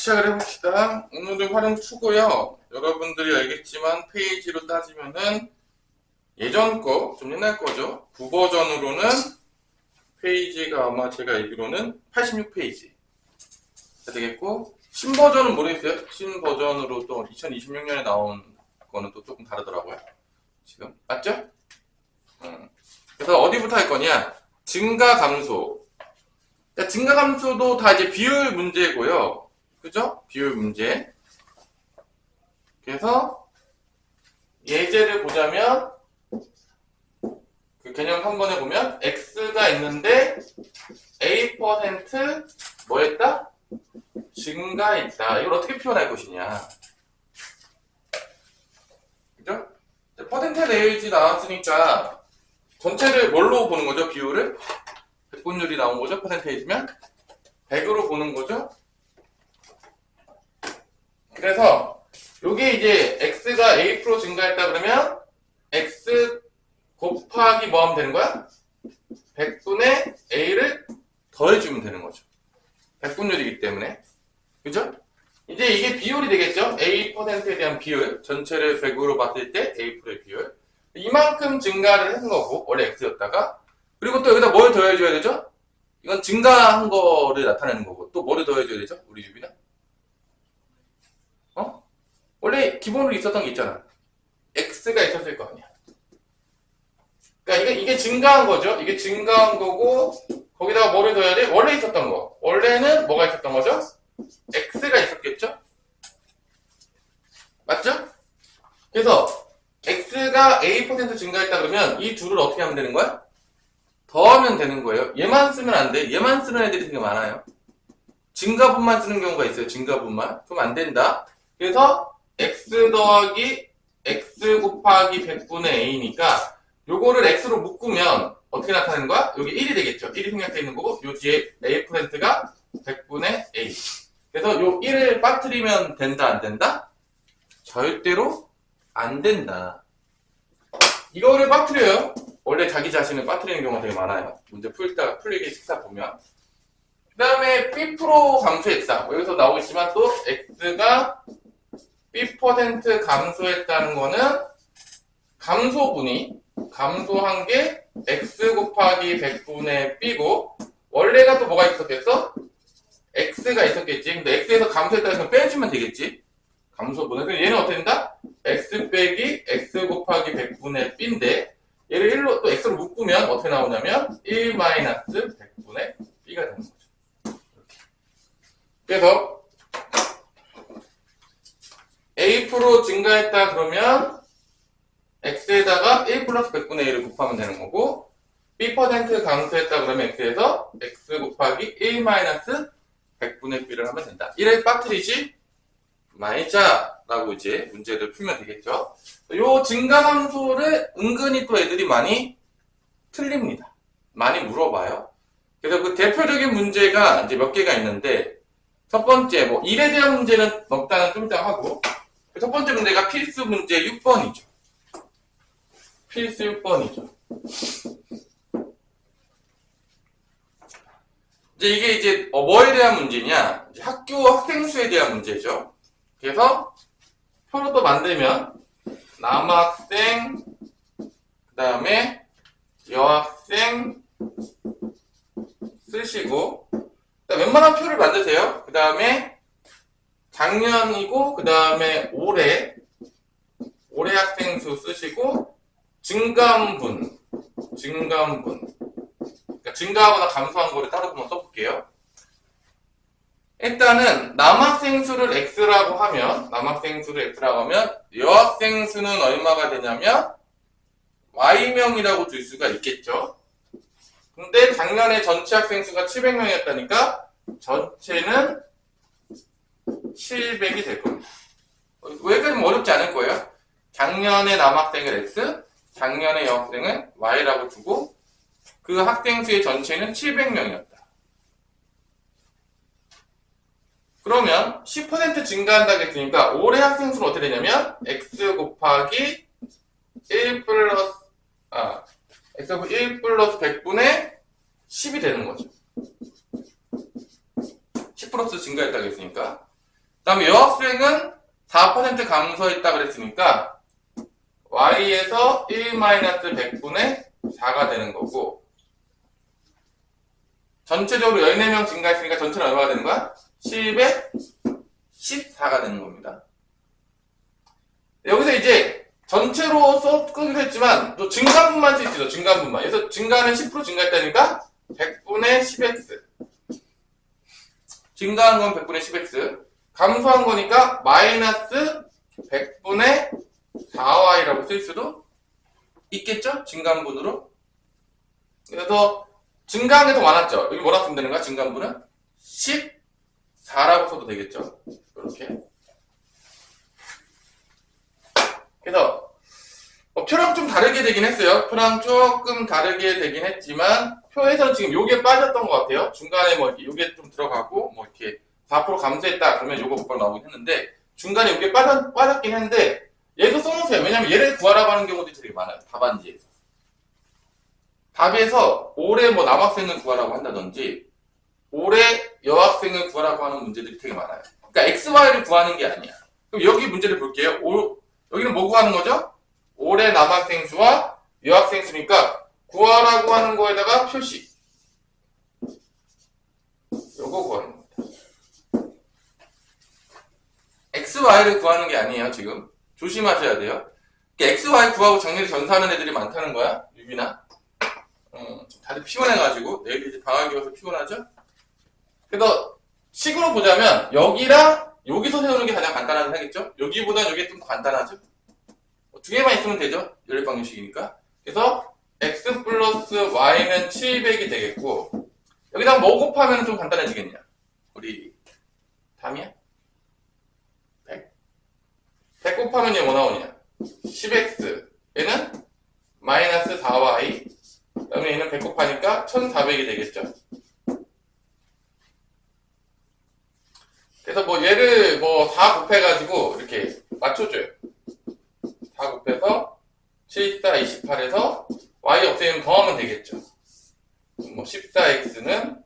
시작을 해봅시다. 오늘은 활용 추고요. 여러분들이 알겠지만 페이지로 따지면은 예전 거, 좀 옛날 거죠. 9버전으로는 페이지가 아마 제가 알기로는 86페이지 되겠고, 신버전은 모르겠어요. 신버전으로 또 2026년에 나온 거는 또 조금 다르더라고요. 지금 맞죠? 그래서 어디부터 할 거냐? 증가 감소. 그러니까 증가 감소도 다 이제 비율 문제고요. 그죠? 비율 문제. 그래서 예제를 보자면 그 개념 3번에 보면 x가 있는데 a% 뭐했다? 증가했다. 이걸 어떻게 표현할 것이냐. 그죠? 퍼센트 레이지 나왔으니까 전체를 뭘로 보는 거죠? 비율을? 백분율이 나온 거죠? 퍼센테이지면 100으로 보는 거죠? 그래서 요게 이제 x가 a% 증가했다 그러면 x 곱하기 뭐 하면 되는 거야? 100분의 a를 더해주면 되는 거죠. 백분율이기 때문에. 그죠? 이제 이게 비율이 되겠죠? a%에 대한 비율. 전체를 100으로 봤을 때 a%의 비율. 이만큼 증가를 한 거고, 원래 x였다가. 그리고 또 여기다 뭘 더해줘야 되죠? 이건 증가한 거를 나타내는 거고. 또 뭐를 더해줘야 되죠? 우리 유비는? 원래 기본으로 있었던 게 있잖아. x가 있었을 거 아니야. 그러니까 이게 증가한 거죠. 이게 증가한 거고, 거기다가 뭐를 더해야 돼? 원래 있었던 거. 원래는 뭐가 있었던 거죠? x가 있었겠죠? 맞죠? 그래서 x가 a% 증가했다 그러면 이 둘을 어떻게 하면 되는 거야? 더하면 되는 거예요. 얘만 쓰면 안 돼. 얘만 쓰는 애들이 되게 많아요. 증가분만 쓰는 경우가 있어요. 증가분만. 그럼 안 된다. 그래서 x 더하기 x 곱하기 100분의 a니까 요거를 x로 묶으면 어떻게 나타나는 거야? 여기 1이 되겠죠. 1이 생략되어 있는 거고 요 뒤에 a%가 100분의 a. 그래서 요 1을 빠뜨리면 된다 안 된다? 절대로 안 된다. 이거를 빠뜨려요. 원래 자기 자신을 빠뜨리는 경우가 되게 많아요. 문제 풀리기 식사 보면. 그 다음에 b% 감소했다. 여기서 나오겠지만 또 x가 b% 감소했다는 거는 감소한 게 x 곱하기 100분의 b고 원래가 또 뭐가 있었겠어? x가 있었겠지. 근데 x에서 감소했다고 해서 빼주면 되겠지. 감소분은. 그럼 얘는 어떻게 된다? x 빼기 x 곱하기 100분의 b인데 얘를 1로 또 x로 묶으면 어떻게 나오냐면 1 100분의 b가 되는 거죠. 이렇게. 그래서 a% 증가했다 그러면 x에다가 1 플러스 100분의 1을 곱하면 되는 거고 b% 감소했다 그러면 x에서 x 곱하기 1 100분의 b를 하면 된다. 1을 빠뜨리지 말자라고 이제 문제를 풀면 되겠죠. 요 증가 함수를 은근히 또 애들이 많이 틀립니다. 많이 물어봐요. 그래서 그 대표적인 문제가 이제 몇 개가 있는데 첫 번째 뭐 1에 대한 문제는 넉다는 좀 이따 하고 첫 번째 문제가 필수 문제 6번이죠. 필수 6번이죠. 이게 이제 뭐에 대한 문제냐? 이제 학교 학생 수에 대한 문제죠. 그래서 표로 또 만들면 남학생, 그 다음에 여학생 쓰시고 웬만한 표를 만드세요. 그 다음에 작년이고 그 다음에 올해 학생 수 쓰시고 증감분 그러니까 증가하거나 감소한 거를 따로 한번 써볼게요. 일단은 남학생 수를 x라고 하면 여학생 수는 얼마가 되냐면 y명이라고 줄 수가 있겠죠. 근데 작년에 전체 학생 수가 700명이었다니까 전체는 700이 될 겁니다. 여기까지 어렵지 않을 거예요. 작년에 남학생을 x, 작년에 여학생은 y라고 주고 그 학생 수의 전체는 700명이었다. 그러면 10% 증가한다고 했으니까 올해 학생 수는 어떻게 되냐면 x 곱하기 1 플러스 100분의 10이 되는 거죠. 10% 증가했다고 했으니까. 다음에 여학생은 4% 감소했다 그랬으니까 y에서 1-100분의 4가 되는 거고, 전체적으로 14명 증가했으니까 전체는 얼마가 되는 거야? 10에 14가 되는 겁니다. 여기서 이제 전체로 끄기도 했지만 또 증가분만 쓸 수 있어. 증가분만. 그래서 증가는 10% 증가했다니까 100분의 10x. 증가한 건 100분의 10x. 감소한 거니까 마이너스 100분의 4y라고 쓸 수도 있겠죠? 증가분으로. 그래서 증가한 게 더 많았죠? 여기 뭐라 쓰면 되는 거야? 증가분은 14라고 써도 되겠죠? 이렇게. 그래서 표랑 좀 다르게 되긴 했어요. 표랑 조금 다르게 되긴 했지만 표에서는 지금 요게 빠졌던 것 같아요. 중간에 뭐 요게 좀 들어가고 뭐 이렇게 4% 감소했다 그러면 요거 몇 번 나오긴 했는데 중간에 요게 빠졌긴 했는데 얘도 써놓으세요. 왜냐면 얘를 구하라고 하는 경우도 되게 많아요. 답안지에서. 답에서 올해 뭐 남학생을 구하라고 한다든지 올해 여학생을 구하라고 하는 문제들이 되게 많아요. 그러니까 XY를 구하는 게 아니야. 그럼 여기 문제를 볼게요. 여기는 뭐 구하는 거죠? 올해 남학생 수와 여학생 수니까 구하라고 하는 거에다가 표시. 요거 구하는 겁니다. XY를 구하는 게 아니에요, 지금. 조심하셔야 돼요. XY 구하고 정리를 전사하는 애들이 많다는 거야, 유빈아. 다들 피곤해가지고, 내일 이제 방학이 와서 피곤하죠? 그래서, 식으로 보자면, 여기랑 여기서 세우는 게 가장 간단하긴 하겠죠? 여기보단 여기 좀 더 간단하죠? 두 개만 있으면 되죠? 연립방정식이니까. 그래서 x 플러스 y는 700이 되겠고 여기다 뭐 곱하면 좀 간단해지겠냐? 우리 담이야? 100. 100 곱하면 얘 뭐 나오냐? 10x. 얘는 마이너스 4y. 그 다음에 얘는 100 곱하니까 1400이 되겠죠? 그래서 뭐 얘를 뭐 다 곱해가지고 이렇게 맞춰줘요. 다 곱해서 7, 4, 28에서 y 없애면 더하면 되겠죠. 뭐 14x는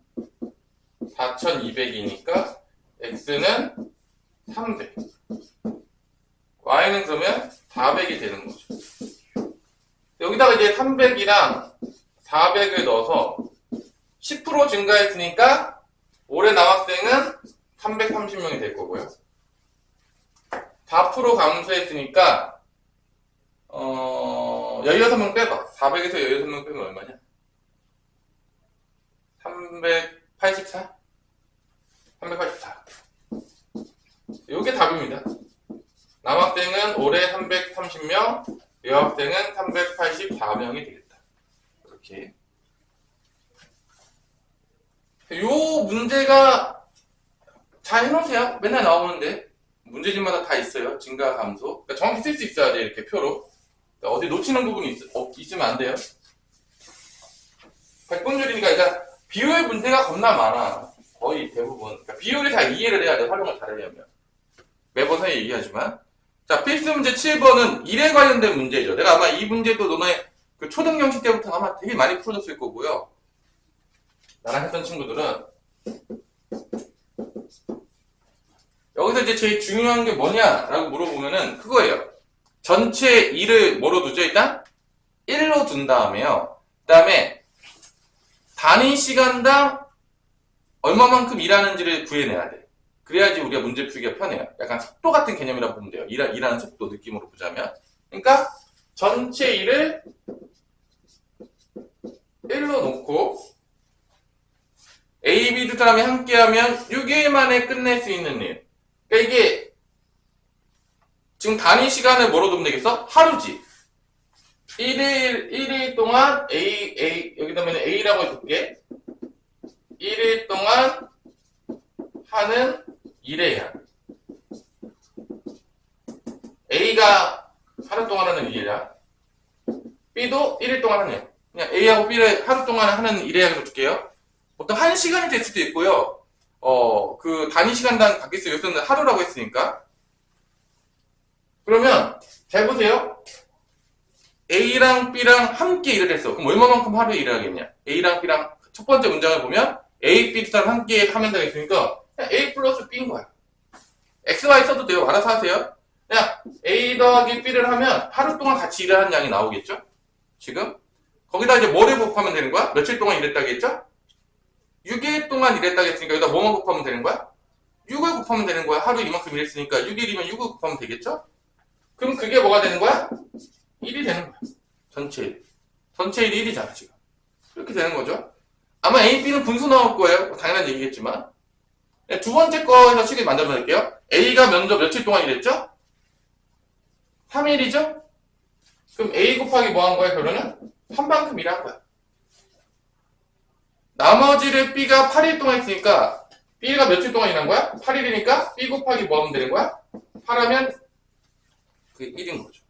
4200이니까 x는 300. y는 그러면 400이 되는 거죠. 여기다가 이제 300이랑 400을 넣어서 10% 증가했으니까 올해 남학생은 330명이 될 거고요. 4% 감소했으니까 16명 빼봐. 400에서 16명 빼면 얼마냐? 384? 384. 요게 답입니다. 남학생은 올해 330명, 여학생은 384명이 되겠다. 이렇게. 요 문제가 잘 해놓으세요. 맨날 나오는데. 문제집마다 다 있어요. 증가, 감소. 그러니까 정확히 쓸 수 있어야 돼요. 이렇게 표로. 그러니까 어디 놓치는 부분이 있으면 안 돼요. 백분율이니까 그러니까 비율 문제가 겁나 많아. 거의 대부분. 그러니까 비율을 잘 이해를 해야 돼. 활용을 잘하려면. 매번 사이 얘기하지만. 자, 필수 문제 7번은 일에 관련된 문제죠. 내가 아마 이 문제도 너네 그 초등형식 때부터 아마 되게 많이 풀어줬을 거고요. 나랑 했던 친구들은 여기서 이제 제일 중요한 게 뭐냐라고 물어보면은 그거예요. 전체 일을 뭐로 두죠? 일단 1로 둔 다음에요. 그 다음에 단위 시간당 얼마만큼 일하는지를 구해내야 돼. 그래야지 우리가 문제 풀기가 편해요. 약간 속도 같은 개념이라고 보면 돼요. 일하는 속도 느낌으로 보자면. 그러니까 전체 일을 1로 놓고 A, B 두 사람이 함께하면 6일 만에 끝낼 수 있는 일. 그러니까 이게 지금 단위 시간을 뭐로 두면 되겠어? 하루지. 1일 동안 여기다면 A라고 해줄게. 1일 동안 하는 일의 양. A가 하루 동안 하는 일의 양. B도 1일 동안 하는 일. 그냥 A하고 B를 하루 동안 하는 일의 양으로 줄게요. 보통 1시간이 될 수도 있고요. 그 단위 시간당 바뀌었어요. 여기서는 하루라고 했으니까. 그러면 잘 보세요. A랑 B랑 함께 일을 했어. 그럼 얼마만큼 하루에 일을 하겠냐? A랑 B랑 첫 번째 문장을 보면 A, B 두 사람 함께 하면 되겠으니까 그냥 A 플러스 B인 거야. XY 써도 돼요. 알아서 하세요. 그냥 A 더하기 B를 하면 하루 동안 같이 일을 한 양이 나오겠죠? 지금? 거기다 이제 뭐를 곱하면 되는 거야? 며칠 동안 일했다고 했죠? 6일 동안 일했다고 했으니까 여기다 뭐만 곱하면 되는 거야? 6을 곱하면 되는 거야. 하루 이만큼 일했으니까 6일이면 6을 곱하면 되겠죠? 그럼 그게 뭐가 되는 거야? 1이 되는 거야. 전체 1. 전체 1이 1이잖아, 지금. 이렇게 되는 거죠. 아마 A, B는 분수 나올 거예요. 당연한 얘기겠지만. 네, 두 번째 거에서 식을 만들어 볼게요. A가 먼저 며칠 동안 일했죠? 3일이죠? 그럼 A 곱하기 뭐 한 거야, 결론은? 3만큼 일한 거야. 나머지를 B가 8일 동안 했으니까 B가 며칠 동안 일한 거야? 8일이니까 B 곱하기 뭐 하면 되는 거야? 8하면 그게 1인 거죠.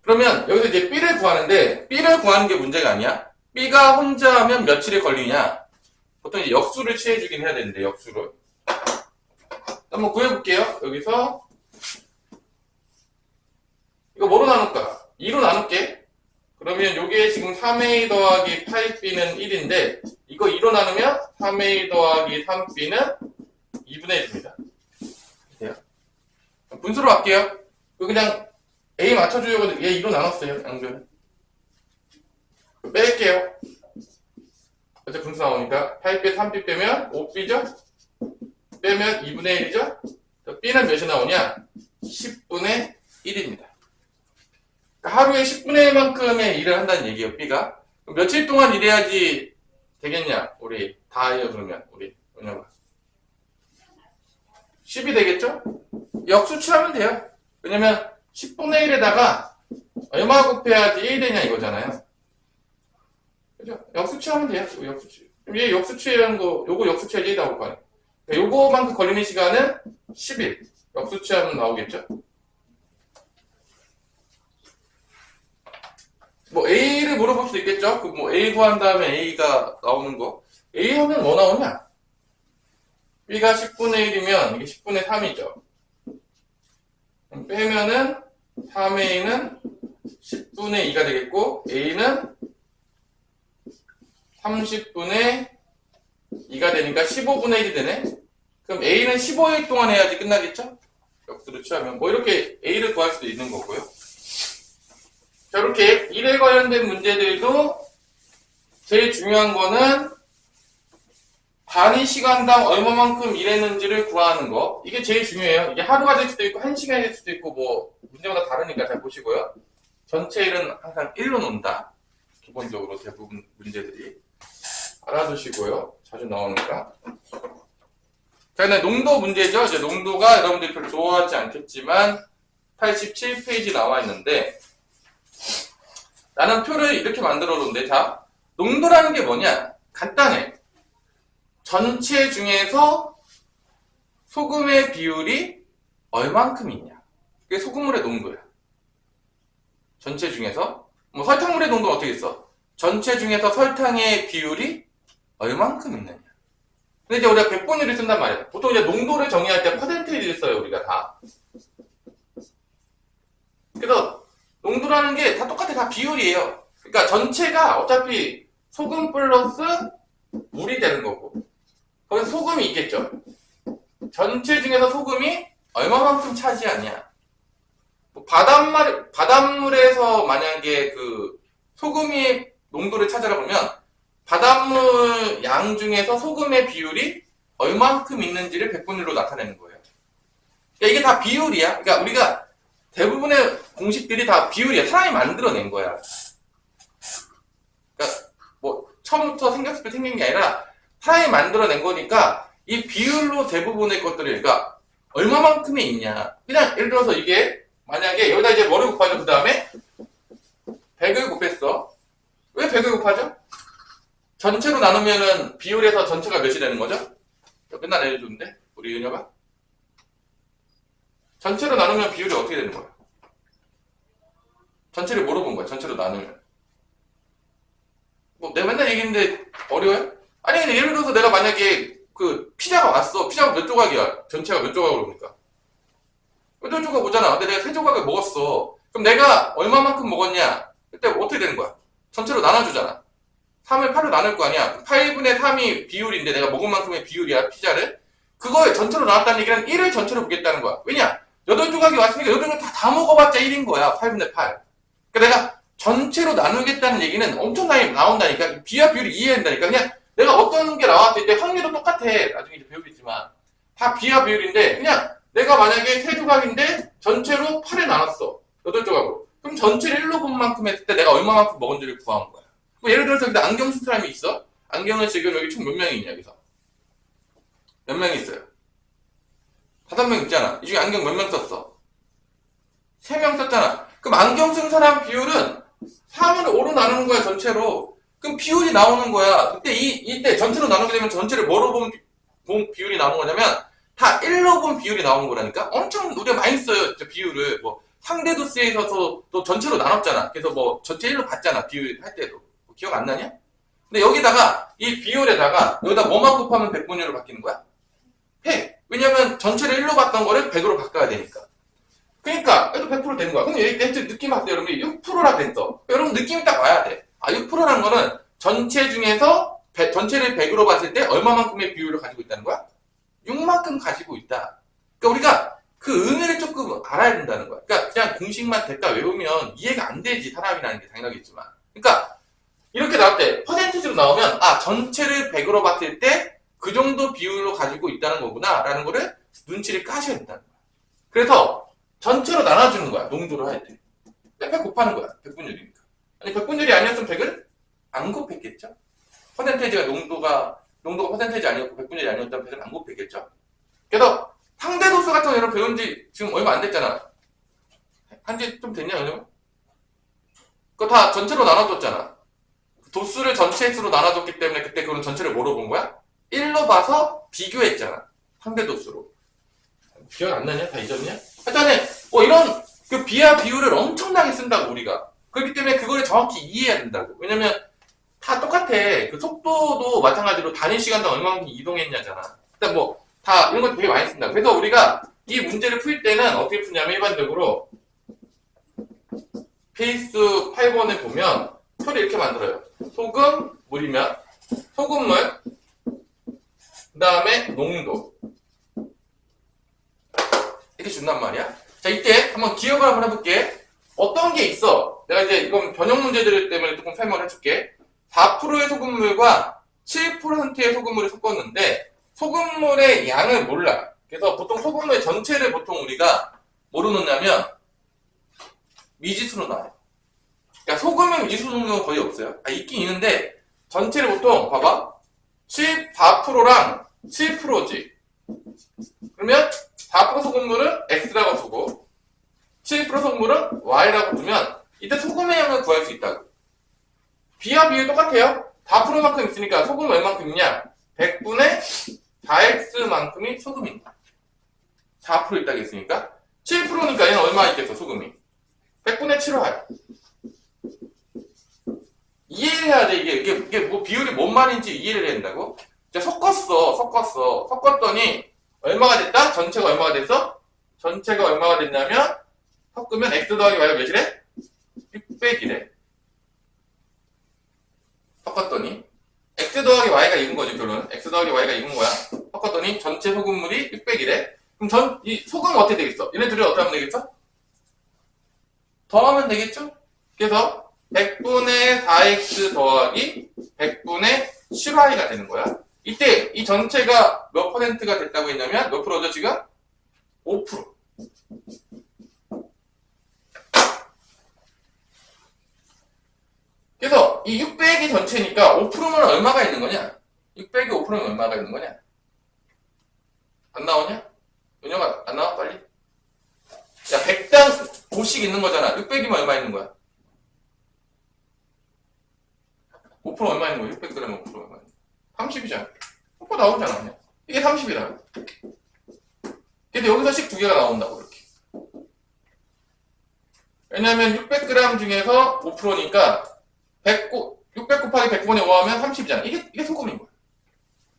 그러면 여기서 이제 B를 구하는데 B를 구하는 게 문제가 아니야. B가 혼자 하면 며칠이 걸리냐? 보통 이제 역수를 취해주긴 해야 되는데 역수를 한번 구해볼게요. 여기서 이거 뭐로 나눌까? 2로 나눌게. 그러면 요게 지금 3A 더하기 8B는 1인데 이거 2로 나누면 3A 더하기 3B는 2분의 1입니다. 돼요. 분수로 할게요. 그냥 A 맞춰주려고 얘 2로 나눴어요. 양변. 뺄게요. 어차피 분수 나오니까 8B 3B 빼면 5B죠? 빼면 2분의 1이죠? B는 몇이 나오냐? 10분의 1입니다. 하루에 10분의 1만큼의 일을 한다는 얘기예요, B가. 며칠 동안 일해야지 되겠냐? 우리 다 해요, 그러면. 우리 은영아. 10이 되겠죠? 역수 취하면 돼요. 왜냐면 10분의 1에다가 얼마 곱해야지 1이 되냐 이거잖아요. 그죠? 역수 취하면 돼요. 역수 취. 얘 역수 취하는 거, 요거 역수 취해야지 1 나올 거 아니에요. 요거만큼 걸리는 시간은 10일. 역수 취하면 나오겠죠? 뭐 A를 물어볼 수도 있겠죠? 그 뭐 A 구한 다음에 A가 나오는 거. A 하면 뭐 나오냐? B가 10분의 1이면 이게 10분의 3이죠. 빼면은 3A는 10분의 2가 되겠고 A는 30분의 2가 되니까 15분의 1이 되네. 그럼 A는 15일 동안 해야지 끝나겠죠? 역수를 취하면 뭐 이렇게 A를 구할 수도 있는 거고요. 자, 이렇게 일에 관련된 문제들도 제일 중요한 거는 단위 시간당 얼마만큼 일했는지를 구하는 거. 이게 제일 중요해요. 이게 하루가 될 수도 있고 1시간이 될 수도 있고 뭐 문제마다 다르니까 잘 보시고요. 전체 일은 항상 1로 논다. 기본적으로 대부분 문제들이. 알아두시고요. 자주 나오니까. 자, 그다음 농도 문제죠. 이제 농도가 여러분들이 별로 좋아하지 않겠지만 87페이지 나와 있는데 나는 표를 이렇게 만들어 놓은데 자, 농도라는 게 뭐냐? 간단해. 전체 중에서 소금의 비율이 얼만큼 있냐? 그게 소금물의 농도야. 전체 중에서 뭐 설탕물의 농도는 어떻게 있어? 전체 중에서 설탕의 비율이 얼만큼 있느냐? 근데 이제 우리가 백분위를 쓴단 말이야. 보통 이제 농도를 정의할 때 퍼센테이지를 써요, 우리가 다. 그래서 농도라는 게 다 똑같아. 다 비율이에요. 그러니까 전체가 어차피 소금 플러스 물이 되는 거고 거기서 소금이 있겠죠. 전체 중에서 소금이 얼마만큼 차지하냐. 뭐 바닷물에서 만약에 그 소금의 농도를 찾아라 보면 바닷물 양 중에서 소금의 비율이 얼만큼 있는지를 백분율로 나타내는 거예요. 그러니까 이게 다 비율이야. 그러니까 우리가 대부분의 공식들이 다 비율이야. 사람이 만들어낸 거야. 그러니까 뭐 처음부터 생겼을 때 생긴 게 아니라 사람이 만들어낸 거니까 이 비율로 대부분의 것들이 그러니까 얼마만큼이 있냐. 그냥 예를 들어서 이게 만약에 여기다 이제 뭐를 곱하죠? 그 다음에 100을 곱했어. 왜 100을 곱하죠? 전체로 나누면은 비율에서 전체가 몇이 되는 거죠? 맨날 알려주는데 우리 윤여가 전체로 나누면 비율이 어떻게 되는 거야? 전체를 뭐로 본 거야? 전체로 나누면 뭐 내가 맨날 얘기했는데 어려워요? 아니 근데 예를 들어서 내가 만약에 그 피자가 왔어. 피자가 몇 조각이야? 전체가 몇 조각으로 그러니까 몇 조각 오잖아. 근데 내가 3조각을 먹었어. 그럼 내가 얼마만큼 먹었냐? 그때 어떻게 되는 거야? 전체로 나눠주잖아. 3을 8로 나눌 거 아니야. 8분의 3이 비율인데 내가 먹은 만큼의 비율이야, 피자를. 그걸 전체로 나눴다는 얘기는 1을 전체로 보겠다는 거야. 왜냐? 8조각이 왔으니까 8조각 다 먹어봤자 1인 거야. 8분의 8. 그러니까 내가 전체로 나누겠다는 얘기는 엄청나게 나온다니까. 비와 비율을 이해해야 된다니까. 그냥 내가 어떤 게 나왔을 때 확률도 똑같아. 나중에 이제 배우겠지만. 다 비와 비율인데 그냥 내가 만약에 3조각인데 전체로 8에 나눴어. 8조각으로. 그럼 전체를 1로 본 만큼 했을 때 내가 얼마만큼 먹은지를 구한 거야. 뭐 예를 들어서 여기 안경 쓴 사람이 있어? 안경은 지금 여기 총 몇 명이 있냐, 여기서? 몇 명이 있어요? 5명 있잖아. 이 중에 안경 몇 명 썼어? 3명 썼잖아. 그럼 안경 쓴 사람 비율은 3을 5로 나누는 거야, 전체로. 그럼 비율이 나오는 거야. 그때 이때 전체로 나누게 되면 전체를 뭐로 본 비율이 나오는 거냐면 다 1로 본 비율이 나오는 거라니까? 엄청 우리가 많이 써요, 진짜 비율을. 뭐 상대도수에서 또 전체로 나눴잖아. 그래서 뭐 전체 1로 봤잖아, 비율 할 때도. 뭐 기억 안 나냐? 근데 여기다가 이 비율에다가 여기다 뭐만 곱하면 100분율로 바뀌는 거야? 100. 왜냐면 전체를 1로 봤던 거를 100으로 바꿔야 되니까. 그러니까 얘도 100% 되는 거야. 그럼 얘 느낌 왔어요, 여러분이 6%라 그랬어. 여러분 느낌이 딱 와야 돼. 아, 6%라는 거는 전체 중에서 전체를 100으로 봤을 때 얼마만큼의 비율을 가지고 있다는 거야? 6만큼 가지고 있다. 그러니까 우리가 그 의미를 조금 알아야 된다는 거야. 그러니까 그냥 공식만 대까 외우면 이해가 안 되지, 사람이라는 게 당연하겠지만. 그러니까 이렇게 나올 때 퍼센티지로 나오면 아, 전체를 100으로 봤을 때 그 정도 비율로 가지고 있다는 거구나 라는 거를 눈치를 까셔야 된다는 거야. 그래서 전체로 나눠주는 거야, 농도를 할 때. 100 곱하는 거야, 100분율이니까. 아니 100분율이 아니었으면 100을 안 곱했겠죠? 퍼센테이지가 농도가 퍼센테이지 아니었고 100분율이 아니었다면 100을 안 곱했겠죠? 그래서 상대도수 같은 거 여러분 배운 지 지금 얼마 안 됐잖아. 한지 좀 됐냐, 여러분? 그거 다 전체로 나눠줬잖아. 도수를 전체 수로 나눠줬기 때문에 그때 그건 전체를 뭐로 본 거야? 1로 봐서 비교했잖아. 상대도수로. 기억 안 나냐? 다 잊었냐? 하여튼 이런 그 비와 비율을 엄청나게 쓴다고 우리가. 그렇기 때문에 그거를 정확히 이해해야 된다고. 왜냐면 다 똑같아. 그 속도도 마찬가지로 단위 시간당 얼마만큼 이동했냐잖아. 일단 뭐 다 이런 거 되게 많이 쓴다. 그래서 우리가 이 문제를 풀 때는 어떻게 푸냐면 일반적으로 케이스 8번을 보면 표를 이렇게 만들어요. 소금, 물이면 소금물, 그 다음에 농도 이렇게 준단 말이야. 자, 이때 한번 기억을 한번 해볼게. 어떤 게 있어? 내가 이제 이건 변형 문제들 때문에 조금 설명을 해줄게. 4%의 소금물과 7%의 소금물을 섞었는데 소금물의 양을 몰라. 그래서 보통 소금물 전체를 보통 우리가 뭐로 넣냐면 미지수로 나와요. 그러니까 소금은 미지수 정도는 거의 없어요. 있긴 있는데 전체를 보통 봐봐. 4%랑 7%지. 그러면 4% 소금물은 X라고 두고 7% 소금물은 Y라고 두면 이때 소금의 양을 구할 수 있다고. B와 B는 똑같아요. 4%만큼 있으니까 소금은 얼만큼 있냐? 100분의 4X만큼이 소금입니다. 4% 있다고 했으니까 7%니까 얘는 얼마 있겠어, 소금이? 100분의 7Y. 이해를 해야 돼. 이게 뭐 비율이 뭔 말인지 이해를 해야 된다고. 자, 섞었더니 얼마가 됐다? 전체가 얼마가 됐어? 전체가 얼마가 됐냐면 섞으면 X 더하기 Y가 몇이래? 600이래. 섞었더니 X 더하기 Y가 이긴 거지, 결론은. X 더하기 Y가 이긴 거야. 섞었더니 전체 소금물이 600이래. 그럼 이 소금은 어떻게 되겠어? 얘네들이 어떻게 하면 되겠어? 더하면 되겠죠? 그래서 100분의 4x 더하기 100분의 7y가 되는 거야. 이때 이 전체가 몇 퍼센트가 됐다고 했냐면 몇 프로죠, 지금? 5%. 그래서 이 600이 전체니까 5%면 얼마가 있는 거냐? 600이 5%면 얼마가 있는 거냐? 안 나오냐? 은영아, 안 나와? 빨리. 야, 100당 5씩 있는 거잖아. 600이면 얼마 있는 거야? 5% 얼마 있는 거야? 600g면 5% 얼마 있는 거야? 30이잖아. 5% 나오잖아. 그냥. 이게 30이다. 근데 여기서 식 2개가 나온다고, 이렇게. 왜냐면 600g 중에서 5%니까 600 곱하기 100분의 5 하면 30이잖아. 이게 소금인 거야.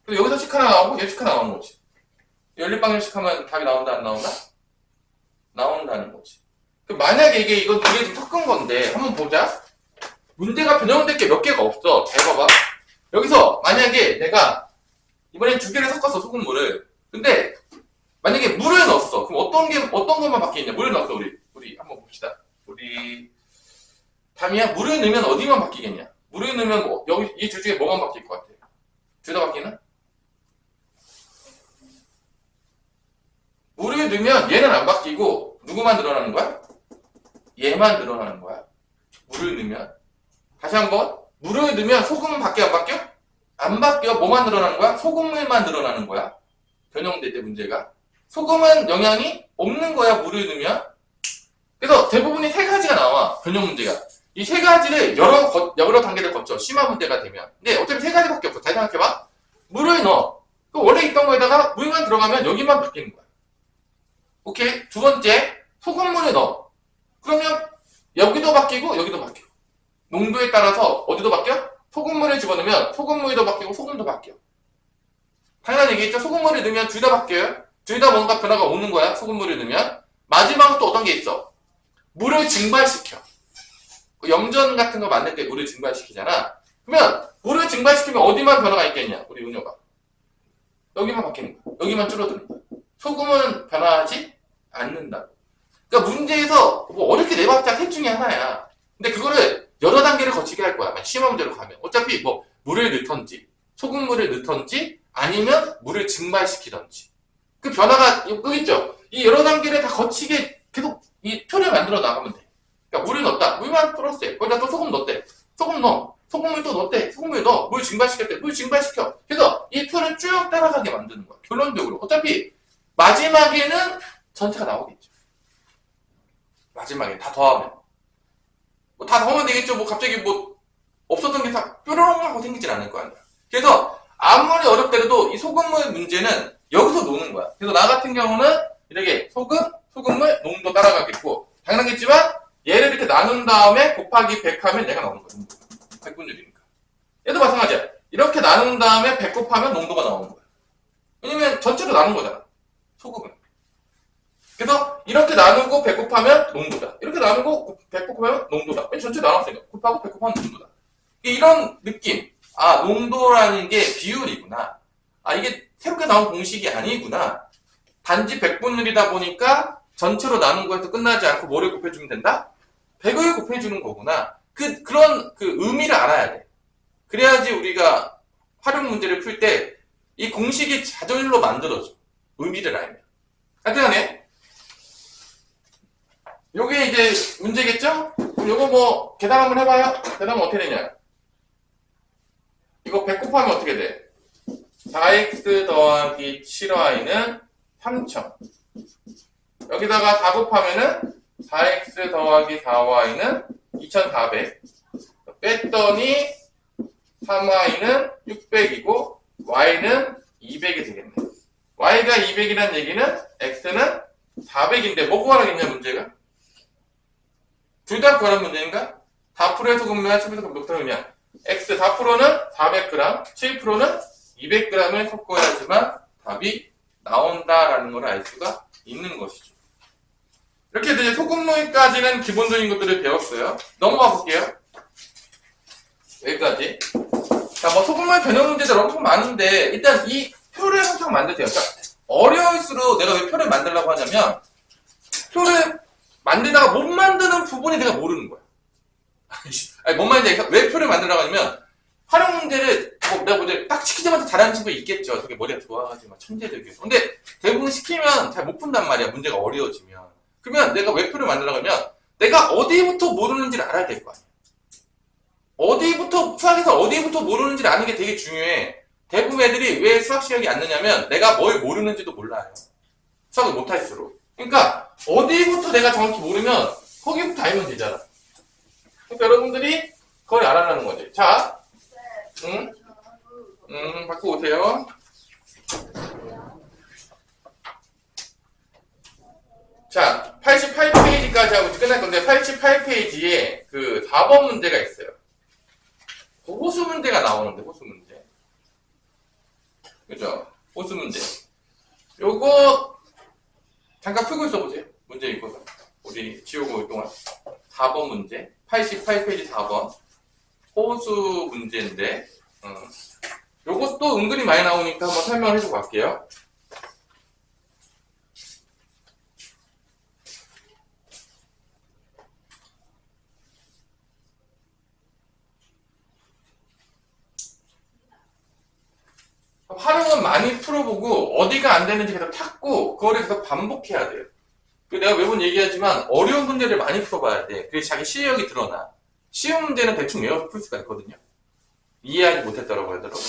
그리고 여기서 식 하나 나오고 얘 식 하나 나오는 거지. 연립방정식 하면 답이 나온다, 안 나온다? 나온다는 거지. 만약에 이건 두 개 좀 섞은 건데, 한번 보자. 문제가 변형될 게 몇 개가 없어. 잘 봐봐. 여기서 만약에 내가 이번엔 두 개를 섞었어, 소금물을. 근데 만약에 물을 넣었어. 그럼 어떤 것만 바뀌겠냐? 물을 넣었어, 우리 한번 봅시다. 우리 담이야, 물을 넣으면 어디만 바뀌겠냐? 물을 넣으면 여기 이 둘 중에 뭐만 바뀔 것 같아? 둘 다 바뀌나? 물을 넣으면 얘는 안 바뀌고 누구만 늘어나는 거야? 얘만 늘어나는 거야. 물을 넣으면. 다시 한번. 물을 넣으면 소금은 바뀌어 안 바뀌어? 안 바뀌어. 뭐만 늘어나는 거야? 소금물만 늘어나는 거야. 변형될 때 문제가. 소금은 영향이 없는 거야. 물을 넣으면. 그래서 대부분이 세 가지가 나와. 변형 문제가. 이 세 가지를 여러 단계를 거쳐. 심화 문제가 되면. 근데 어차피 세 가지밖에 없어. 잘 생각해봐. 물을 넣어. 원래 있던 거에다가 물만 들어가면 여기만 바뀌는 거야. 오케이? 두 번째, 소금물을 넣어. 그러면 여기도 바뀌고 여기도 바뀌어. 농도에 따라서 어디도 바뀌어? 소금물을 집어넣으면 소금물도 바뀌고 소금도 바뀌어. 당연한 얘기겠죠? 소금물을 넣으면 둘 다 바뀌어요. 둘 다 뭔가 변화가 오는 거야. 소금물을 넣으면. 마지막으로 또 어떤 게 있어? 물을 증발시켜. 염전 같은 거 만들 때 물을 증발시키잖아. 그러면 물을 증발시키면 어디만 변화가 있겠냐? 우리 은효가. 여기만 바뀌는 거야. 여기만 줄어드는 거야. 소금은 변화하지 않는다고. 그러니까 문제에서 뭐 어렵게 내봤자 셋 중에 하나야. 근데 그거를 여러 단계를 거치게 할 거야. 심화 문제로 가면. 어차피 뭐 물을 넣던지 소금물을 넣던지 아니면 물을 증발시키던지. 그 변화가 여기 있죠. 이 여러 단계를 다 거치게 계속 이 표를 만들어 나가면 돼. 그러니까 물을 넣었다. 물만 플러스해. 거기다 또 소금 넣었대. 소금 넣어. 소금물 또 넣었대. 소금물 넣어. 물 증발시켰대. 물 증발시켜. 그래서 이 표를 쭉 따라가게 만드는 거야. 결론적으로. 어차피 마지막에는 전체가 나오겠죠. 마지막에 다 더하면. 뭐 다 더하면 되겠죠. 뭐 갑자기 뭐 없었던 게 다 뾰로롱 하고 생기진 않을 거 아니야. 그래서 아무리 어렵더라도 이 소금물 문제는 여기서 노는 거야. 그래서 나 같은 경우는 이렇게 소금물 농도 따라가겠고 당연하겠지만 얘를 이렇게 나눈 다음에 곱하기 100 하면 얘가 나오는 거야. 100분율이니까. 얘도 마찬가지야. 이렇게 나눈 다음에 100 곱하면 농도가 나오는 거야. 왜냐면 전체로 나눈 거잖아. 소금은. 그래서 이렇게 나누고 100 곱하면 농도다. 이렇게 나누고 100 곱하면 농도다. 전체 나눴으니까 곱하고 100 곱하면 농도다. 이런 느낌. 아, 농도라는 게 비율이구나. 아, 이게 새롭게 나온 공식이 아니구나. 단지 100분율이다 보니까 전체로 나눈 거에서 끝나지 않고 뭐를 곱해주면 된다? 100을 곱해주는 거구나. 그런 의미를 알아야 돼. 그래야지 우리가 활용 문제를 풀 때 이 공식이 자절로 만들어져. 의미를 알면. 하여튼간에 요게 이제 문제겠죠? 그럼 요거 뭐 계산 한번 해봐요. 계산하면 어떻게 되냐? 이거 100 곱하면 어떻게 돼? 4x 더하기 7y는 3000. 여기다가 4 곱하면은 4x 더하기 4y는 2400. 뺐더니 3y는 600이고 y는 200이 되겠네. y가 200이란 얘기는 x는 400인데 뭐 구하라겠냐 문제가? 둘 다 구하라는 문제인가? 4%에서 근무야 10에서 몇 g이냐? x 4%는 400g, 7%는 200g을 섞어야지만 답이 나온다라는 걸 알 수가 있는 것이죠. 이렇게 이제 소금물까지는 기본적인 것들을 배웠어요. 넘어가 볼게요. 여기까지. 자, 뭐 소금물 변형 문제들 엄청 많은데 일단 이 표를 항상 만드세요. 그러니까 어려울수록 내가 왜 표를 만들려고 하냐면 표를 만들다가 못 만드는 부분이 내가 모르는 거야. 아니, 뭔 말인지 왜 표를 만들려고 하냐면 활용 문제를 내가 딱 시키자마자 잘하는 친구 있겠죠. 되게 머리가 좋아가지고 천재들이겠어. 근데 대부분 시키면 잘 못 푼단 말이야. 문제가 어려워지면. 그러면 내가 왜 표를 만들려고 하면 내가 어디부터 모르는지를 알아야 될 거 아니야. 수학에서 어디부터 모르는지를 아는 게 되게 중요해. 대부분 애들이 왜 수학 시험이 안 느냐면 내가 뭘 모르는지도 몰라요. 수학을 못할수록. 그러니까 어디부터 내가 정확히 모르면 거기부터 알면 되잖아. 그러니까 여러분들이 그걸 알아라는 거지. 자, 바꿔 오세요. 자, 88페이지까지 하고 이제 끝날 건데 88페이지에 그 4번 문제가 있어요. 그 호수 문제가 나오는데 호수 문제. 그죠? 호수 문제. 요거 잠깐 풀고 있어보세요. 문제 읽어서. 우리 지우고 올 동안. 4번 문제. 88페이지 4번. 호수 문제인데, 요것도 은근히 많이 나오니까 한번 설명을 해주고 갈게요. 활용은 많이 풀어보고 어디가 안 되는지 계속 찾고 그거를 계속 반복해야 돼요. 내가 매번 얘기하지만 어려운 문제를 많이 풀어봐야 돼. 그래서 자기 실력이 드러나. 쉬운 문제는 대충 외워서 풀 수가 있거든요. 이해하지 못했다고 하더라도.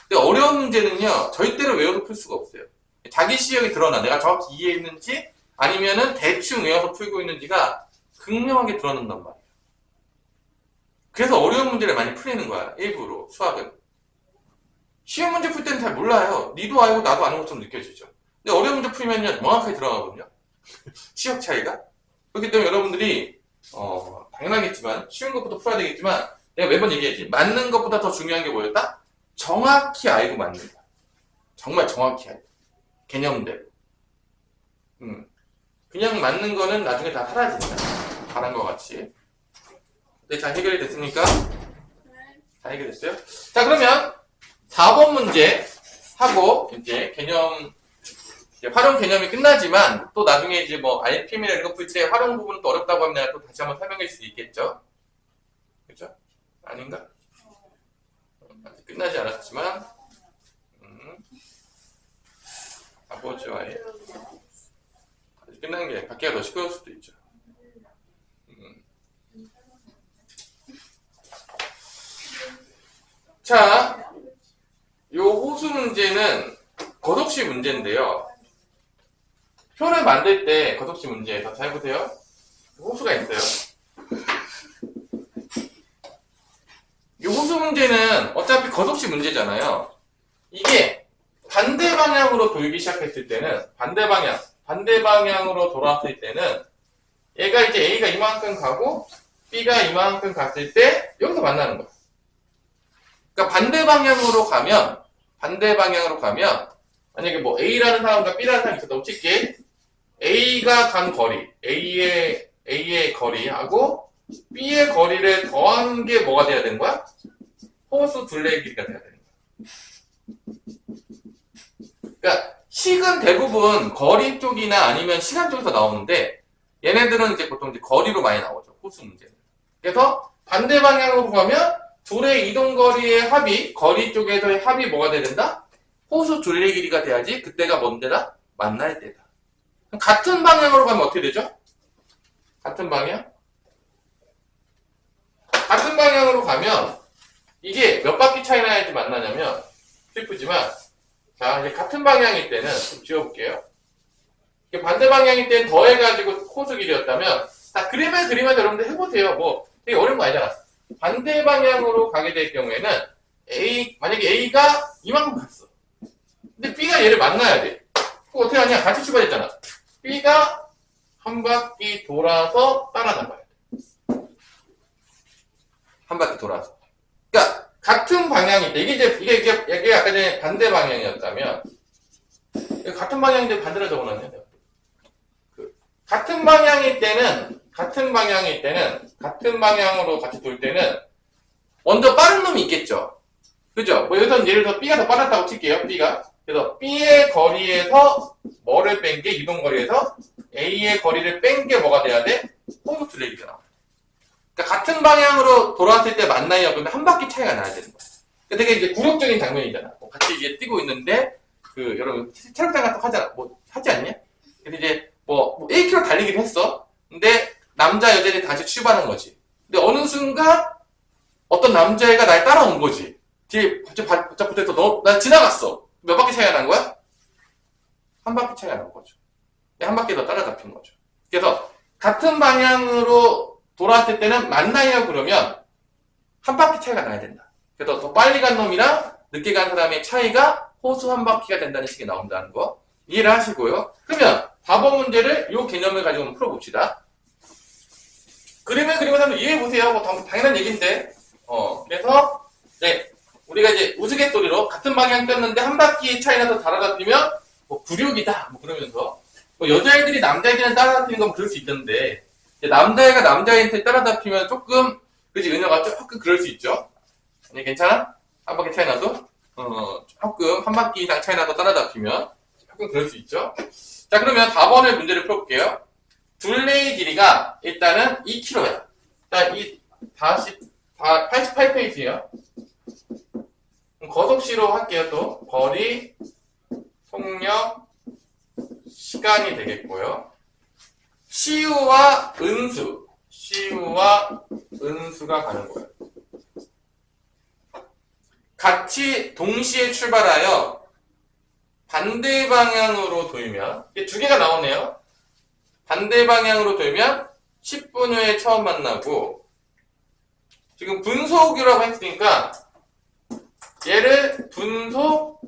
근데 어려운 문제는요, 절대로 외워서 풀 수가 없어요. 자기 실력이 드러나. 내가 정확히 이해했는지 아니면은 대충 외워서 풀고 있는지가 극명하게 드러난단 말이에요. 그래서 어려운 문제를 많이 풀리는 거야. 일부러 수학은. 쉬운 문제 풀 때는 잘 몰라요. 니도 알고 나도 아는 것처럼 느껴지죠. 근데 어려운 문제 풀면요, 정확하게 들어가거든요. 시력 차이가. 그렇기 때문에 여러분들이 당연하겠지만 쉬운 것부터 풀어야 되겠지만 내가 매번 얘기하지. 맞는 것보다 더 중요한 게 뭐였다? 정확히 알고 맞는다. 정말 정확히 알고. 개념대로. 그냥 맞는 거는 나중에 다 사라진다. 바란 것 같이. 네, 잘 해결이 됐습니까? 잘 해결됐어요? 자, 그러면 4번 문제 하고 이제 개념 이제 활용 개념이 끝나지만 또 나중에 이제 뭐 RPM이나 이런 거 풀 때 활용 부분은 또 어렵다고 하면 내가 또 다시 한번 설명해 줄 수 있겠죠? 그렇죠? 아닌가? 아직 끝나지 않았지만 아버지와 아이 아직 끝난 게 밖에가 더 시끄러울 수도 있죠. 자, 요 호수 문제는 거속시 문제인데요. 표를 만들 때 거속시 문제에서 잘 보세요. 호수가 있어요. 이 호수 문제는 어차피 거속시 문제잖아요. 이게 반대 방향으로 돌기 시작했을 때는 반대 방향으로 돌아왔을 때는 얘가 이제 A가 이만큼 가고 B가 이만큼 갔을 때 여기서 만나는 거야. 그러니까 반대 방향으로 가면 만약에 뭐 A라는 사람과 B라는 사람이 있었다고 칠게. A가 간 거리, A의 거리하고 B의 거리를 더한 게 뭐가 돼야 되는 거야? 호수 둘레의 길이가 돼야 되는 거야. 그러니까 식은 대부분 거리 쪽이나 아니면 시간 쪽에서 나오는데 얘네들은 이제 보통 이제 거리로 많이 나오죠. 호수 문제는. 그래서 반대 방향으로 가면 둘의 이동 거리의 합이, 거리 쪽에서의 합이 뭐가 돼야 된다? 호수 둘레 길이가 돼야지 그때가 뭔 데다? 만날 때다. 같은 방향으로 가면 어떻게 되죠? 같은 방향? 같은 방향으로 가면 이게 몇 바퀴 차이 나야지 만나냐면 슬프지만 자 이제 같은 방향일 때는 좀 지워볼게요. 반대 방향일 때는 더해가지고 호수 길이였다면 자 그림을 그리면서 여러분들 해보세요. 뭐 되게 어려운 거 아니잖아. 반대 방향으로 가게 될 경우에는 만약에 A가 이만큼 갔어. 근데 B가 얘를 만나야 돼. 그거 어떻게 하냐? 같이 출발했잖아. B가 한 바퀴 돌아서 따라나가야 돼. 한 바퀴 돌아서. 그러니까 같은 방향일 때 이게 아까 전에 반대 방향이었다면 같은 방향인데 반대로 적어놨네. 같은 방향일 때는 같은 방향으로 같이 돌 때는 먼저 빠른 놈이 있겠죠. 그죠? 뭐 여기서 예를 들어 B가 더 빨랐다고 칠게요. B가. 그래서 B의 거리에서 뭐를 뺀 게 이동 거리에서 A의 거리를 뺀 게 뭐가 돼야 돼? 호수 둘레 길이가 나와. 그러니까 같은 방향으로 돌아왔을 때 만나요. 근데 한 바퀴 차이가 나야 되는 거야. 그러니까 되게 이제 굴욕적인 장면이잖아. 뭐 같이 이제 뛰고 있는데 여러분 체력장 같은 거 하잖아. 뭐 하지 않냐? 근데 이제 뭐 1km 달리기를 했어. 근데 남자 여자들이 다시 출발한 거지. 근데 어느 순간 어떤 남자애가 날 따라온 거지. 뒤에 바짝 붙어서 나 지나갔어. 몇 바퀴 차이가 난 거야? 한 바퀴 차이가 난 거죠. 한 바퀴 더 따라잡힌 거죠. 그래서 같은 방향으로 돌아왔을 때는 만나요 그러면 한 바퀴 차이가 나야 된다. 그래서 더 빨리 간 놈이랑 늦게 간 사람의 차이가 호수 한 바퀴가 된다는 식이 나온다는 거 이해를 하시고요. 그러면 4번 문제를 이 개념을 가지고 한번 풀어봅시다. 그림을 그리면서 한번 이해해보세요. 뭐 당연한 얘기인데 그래서 네 우리가 이제 우스갯소리로 같은 방향 뛰었는데 한 바퀴 차이 나서 따라잡히면 뭐 굴욕이다 뭐 그러면서 뭐 여자애들이 남자애들은 따라잡히는 건 그럴 수 있던데 남자애가 남자애한테 따라잡히면 조금 그지 은혜가 조금 그럴 수 있죠. 아니, 괜찮아? 한 바퀴 차이 나도? 조금 한 바퀴 이상 차이 나도 따라잡히면 조금 그럴 수 있죠. 자, 그러면 4번의 문제를 풀어볼게요. 둘레의 길이가 일단은 2km야. 자, 88페이지에요. 거속시로 할게요. 또 거리, 속력, 시간이 되겠고요. 시우와 은수가 가는 거예요. 같이 동시에 출발하여 반대 방향으로 돌면, 이게 두 개가 나오네요. 반대 방향으로 돌면 10분 후에 처음 만나고, 지금 분속이라고 했으니까 얘를 분속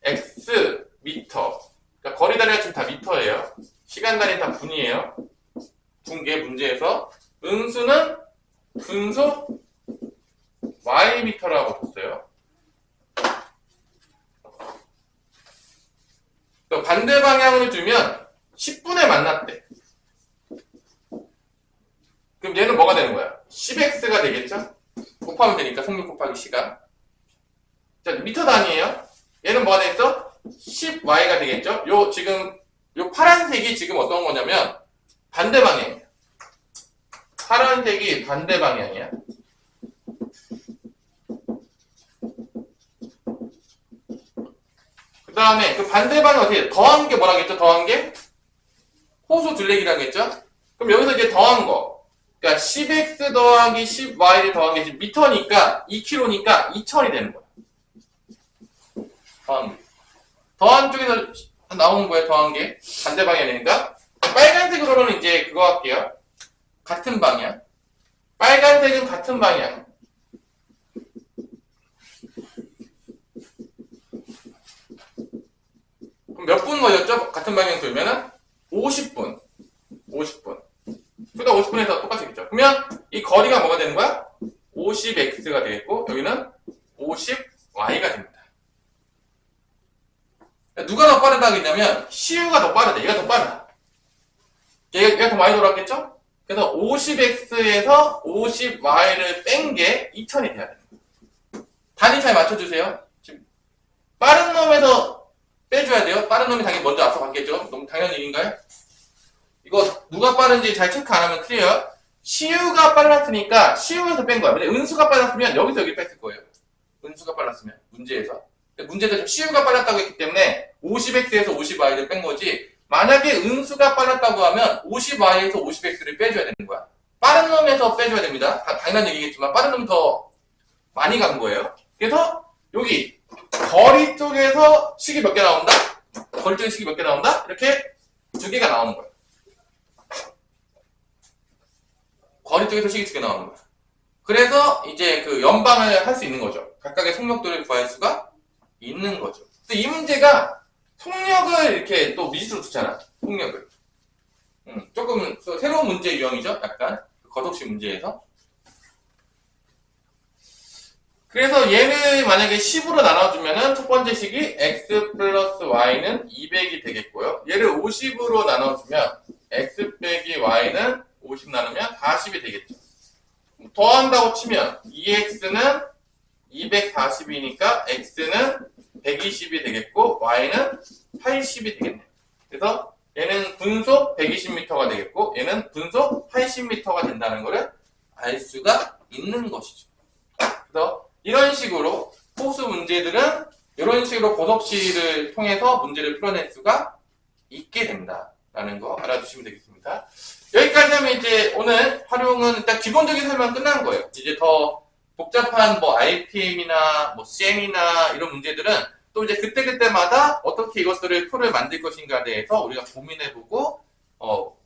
x 미터, 그러니까 거리 단위가 지금 다 미터예요. 시간 단위는 다 분이에요. 분계 문제에서 은수는 분속 y 미터라고 뒀어요. 반대 방향으로 두면 10분에 만났대. 그럼 얘는 뭐가 되는 거야? 10x가 되겠죠? 곱하면 되니까 속력 곱하기 시간. 자, 미터 단위예요. 얘는 뭐가 되겠어? 10y가 되겠죠? 지금 요 파란색이 지금 어떤 거냐면 반대 방향이야. 파란색이 반대 방향이야. 그 다음에 그 반대 방향 어떻게 해? 더한 게 뭐라고 했죠? 더한 게 호수 둘레기라고 했죠? 그럼 여기서 이제 더한 거, 그러니까 10x 더하기 10y를 더한 게 지금 미터니까 2km니까 2000이 되는 거야. 더한 쪽에서 나오는 거예요. 더한 게 반대 방향이니까. 빨간색으로는 이제 그거 할게요. 같은 방향. 빨간색은 같은 방향. 그럼 몇 분 걸렸죠? 같은 방향 돌면은 50분. 50분. 그러니까 50분에서 똑같이 있겠죠. 그러면 이 거리가 뭐가 되는 거야? 50x가 되겠고 여기는 50y가 됩니다. 누가 더 빠르다 그랬냐면 시우가 더 빠르다. 얘가 더 빠르다. 얘가 더 많이 돌았겠죠? 그래서 50x에서 50y를 뺀 게 2000이 돼야 됩니다. 단위 잘 맞춰주세요. 지금 빠른 놈에서 빼줘야 돼요. 빠른 놈이 당연히 먼저 앞서 갔겠죠? 너무 당연한 얘기인가요? 이거 누가 빠른지 잘 체크 안 하면 틀려요. 시우가 빨랐으니까 시우에서 뺀 거야. 근데 은수가 빨랐으면 여기서 여기 뺐을 거예요. 은수가 빨랐으면 문제에서. 문제에서 지금 시우가 빨랐다고 했기 때문에 50x에서 50y를 뺀 거지. 만약에 은수가 빨랐다고 하면 50y에서 50x를 빼줘야 되는 거야. 빠른 놈에서 빼줘야 됩니다. 당연한 얘기겠지만 빠른 놈이 더 많이 간 거예요. 그래서 여기 거리 쪽에서 식이 몇 개 나온다? 거리 쪽에 식이 몇 개 나온다? 이렇게 두 개가 나오는 거예요. 거리 쪽에서 식이 두 개 나오는 거예요. 그래서 이제 그 연방을 할 수 있는 거죠. 각각의 속력도를 구할 수가 있는 거죠. 근데 이 문제가 속력을 이렇게 또 미지수로 두잖아. 속력을. 조금 새로운 문제 유형이죠. 약간 거속식 문제에서. 그래서 얘를 만약에 10으로 나눠주면은 첫 번째 식이 x 플러스 y는 200이 되겠고요. 얘를 50으로 나눠주면 x 빼기 y는 50 나누면 40이 되겠죠. 더한다고 치면 2x는 240이니까 x는 120이 되겠고 y는 80이 되겠네요. 그래서 얘는 분속 120m가 되겠고 얘는 분속 80m가 된다는 것을 알 수가 있는 것이죠. 그래서 이런 식으로 호수 문제들은 이런 식으로 고속시를 통해서 문제를 풀어낼 수가 있게 된다라는 거 알아두시면 되겠습니다. 여기까지 하면 이제 오늘 활용은 일단 기본적인 설명 끝난 거예요. 이제 더 복잡한 뭐 RPM이나 뭐 CM이나 이런 문제들은 또 이제 그때그때마다 어떻게 이것들을 풀을 만들 것인가에 대해서 우리가 고민해보고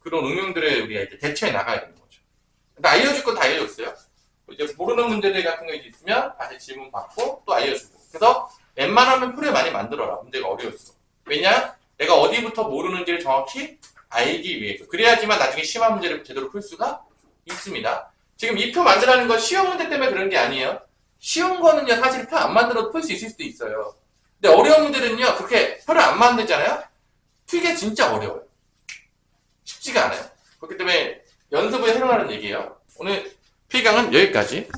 그런 응용들을 우리가 이제 대처해 나가야 되는 거죠. 근데 알려줄 건 다 알려줬어요. 이제 모르는 문제들 같은 거 있으면 다시 질문 받고 또 알려주고. 그래서 웬만하면 풀을 많이 만들어라. 문제가 어려울수록. 왜냐? 내가 어디부터 모르는지를 정확히 알기 위해서. 그래야지만 나중에 시험 문제를 제대로 풀 수가 있습니다. 지금 이 표 만들라는 건 쉬운 문제 때문에 그런 게 아니에요. 쉬운 거는요, 사실 표 안 만들어도 풀 수 있을 수도 있어요. 근데 어려운 문제는요, 그렇게 표를 안 만들잖아요? 풀기가 진짜 어려워요. 쉽지가 않아요. 그렇기 때문에 연습을 해놓으라는 얘기예요. 오늘 필강은 여기까지.